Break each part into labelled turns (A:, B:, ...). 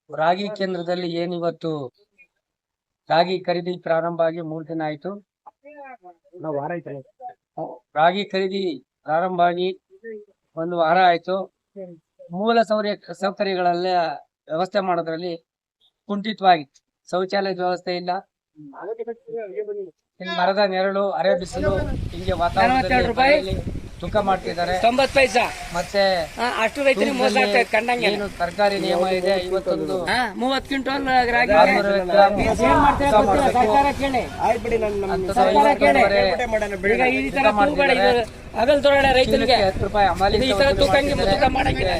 A: ರಾಗಿ ಕೇಂದ್ರದಲ್ಲಿ ಏನಿವತ್ತು ರಾಗಿ ಖರೀದಿ ಪ್ರಾರಂಭ ಆಗಿ 3 ದಿನ ಆಯ್ತು. ರಾಗಿ ಖರೀದಿ ಪ್ರಾರಂಭ ಆಗಿ 1 ವಾರ ಆಯ್ತು. ಮೂಲ ಸೌಕರ್ಯಗಳೆಲ್ಲ ವ್ಯವಸ್ಥೆ ಮಾಡೋದ್ರಲ್ಲಿ ಕುಂಠಿತವಾಗಿತ್ತು. ಶೌಚಾಲಯದ ವ್ಯವಸ್ಥೆ ಇಲ್ಲ, ಮರದ ನೆರಳು, ಅರೆ ಬಿಸಿಲು, ಹಿಂಗೆ ವಾತಾವರಣದಲ್ಲಿ ತೂಕ ಮಾಡ್ತಿದ್ದಾರೆ.
B: 90 ಪೈಸಾ
A: ಮತ್ತೆ
B: ಅಷ್ಟು ರೈತರಿಗೆ ಮೋಸ ಆಗ್ತದೆ ಕಂಡಂಗೆ.
A: ಏನು ಸರ್ಕಾರಿ ನಿಯಮ ಇದೆ, ಇವತ್ತೊಂದು
B: 30 ಕ್ವಿಂಟಲ್ ರಾಗಿ ಸರ್ಕಾರ ಕೇಳಿ ಈಗ ಈ ತರ ತೂಕ ಹಗಲ್ ತೊಡಾಡ ರೈತರಿಗೆ
A: 10 ರೂಪಾಯಿ ಅಮಾಲಿ
B: ಈ ತರ ತೂಕ ಮಾಡಂಗಿಲ್ಲ.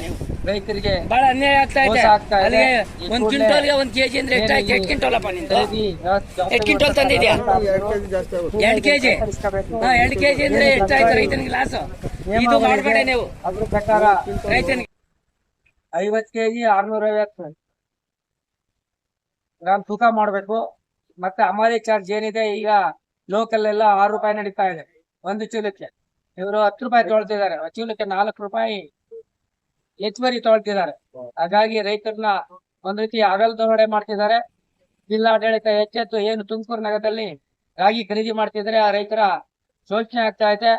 A: ರೈತರಿಗೆ
B: ಬಹಳ ಅನ್ಯಾಯ ಆಗ್ತಾ ಇದೆ. ಅಲ್ಲಿಗೆ 1 ಕ್ವಿಂಟಲ್ಗೆ 1 ಕೆಜಿ ಅಂದ್ರೆ ಎಷ್ಟಾಯ್ತು? 8 ಕ್ವಿಂಟಲ್ ನಿಂದು 8 ಕ್ವಿಂಟಲ್ ತಂದಿದ್ಯಾ? 2 ಕೆಜಿ 2 ಕೆಜಿ ಅಂದ್ರೆ ಎಷ್ಟಾಯ್ತು ರೈತನಿಗೆ ಲಾಸ್? ಇದು ಮಾಡಬೇಡ ನೀವು.
A: ಅದ್ರ ಪ್ರಕಾರ
B: ರೈತನಿಗೆ
A: 50 ಕೆಜಿ 650 ಗ್ರಾಮ್ ತೂಕ ಮಾಡಬೇಕು. ಮತ್ತೆ ಅಮಾಲಿ ಚಾರ್ಜ್ ಏನಿದೆ, ಈಗ ಲೋಕಲ್ ಎಲ್ಲ 6 ರೂಪಾಯಿ ನಡೀತಾ ಇದೆ ಒಂದು ಚೀಲಕ್ಕೆ. ಇವರು 10 ರೂಪಾಯಿ ತೊಗೊಳ್ತಿದ್ದಾರೆ. ಚೀಲಕ್ಕೆ 4 ರೂಪಾಯಿ ಹೆಚ್ಚುವರಿ ತೊಗೊಳ್ತಿದ್ದಾರೆ. ಹಾಗಾಗಿ ರೈತರನ್ನ ಒಂದ್ ರೀತಿ ಅಗಲದೊಳಗಡೆ ಮಾಡ್ತಿದ್ದಾರೆ. ಜಿಲ್ಲಾಡಳಿತ ಎಚ್ಚೆತ್ತು ಏನು ತುಮಕೂರು ನಗರದಲ್ಲಿ ರಾಗಿ ಖರೀದಿ ಮಾಡ್ತಿದ್ರೆ ಆ ರೈತರ ಶೋಷಣೆ ಆಗ್ತಾ ಇದೆ.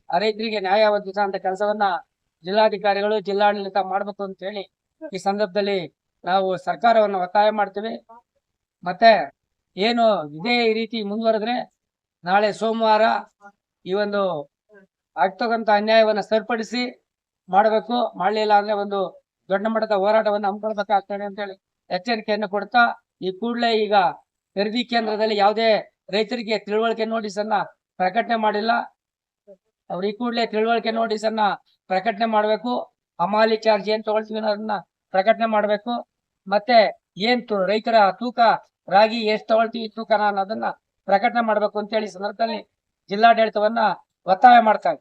A: ಆ ರೈತರಿಗೆ ನ್ಯಾಯ ಒದಗಿಸುವಂತ ಕೆಲಸವನ್ನ ಜಿಲ್ಲಾಧಿಕಾರಿಗಳು, ಜಿಲ್ಲಾಡಳಿತ ಮಾಡ್ಬೇಕು ಅಂತ ಹೇಳಿ ಈ ಸಂದರ್ಭದಲ್ಲಿ ನಾವು ಸರ್ಕಾರವನ್ನು ಒತ್ತಾಯ ಮಾಡ್ತೀವಿ. ಮತ್ತೆ ಏನು ಇದೇ ರೀತಿ ಮುಂದುವರೆದ್ರೆ ನಾಳೆ ಸೋಮವಾರ ಈ ಒಂದು ಆಗ್ತಕ್ಕಂಥ ಅನ್ಯಾಯವನ್ನ ಸರಿಪಡಿಸಿ ಮಾಡಬೇಕು. ಮಾಡಲಿಲ್ಲ ಅಂದ್ರೆ ಒಂದು ದೊಡ್ಡ ಮಟ್ಟದ ಹೋರಾಟವನ್ನು ಹಮ್ಮಿಕೊಳ್ಬೇಕಾಗ್ತದೆ ಅಂತ ಹೇಳಿ ಎಚ್ಚರಿಕೆಯನ್ನು ಕೊಡ್ತಾ, ಈ ಕೂಡಲೇ ಈಗ ಖರೀದಿ ಕೇಂದ್ರದಲ್ಲಿ ಯಾವುದೇ ರೈತರಿಗೆ ತಿಳುವಳಿಕೆ ನೋಟಿಸ್ ಅನ್ನ ಪ್ರಕಟಣೆ ಮಾಡಿಲ್ಲ. ಅವ್ರು ಈ ಕೂಡಲೇ ತಿಳುವಳಿಕೆ ನೋಟಿಸ್ ಅನ್ನ ಪ್ರಕಟಣೆ ಮಾಡಬೇಕು. ಹಮಾಲಿ ಚಾರ್ಜ್ ಏನ್ ತಗೊಳ್ತೀವಿ ಅನ್ನೋದನ್ನ ಪ್ರಕಟಣೆ ಮಾಡಬೇಕು. ಮತ್ತೆ ಏನ್ ರೈತರ ತೂಕ ರಾಗಿ ಎಷ್ಟು ತಗೊಳ್ತೀವಿ ತೂಕನ ಅನ್ನೋದನ್ನ ಪ್ರಕಟಣೆ ಮಾಡ್ಬೇಕು ಅಂತ ಹೇಳಿ ಸಂದರ್ಭದಲ್ಲಿ ಜಿಲ್ಲಾಡಳಿತವನ್ನ ಒತ್ತಾಯ ಮಾಡ್ತಾರೆ.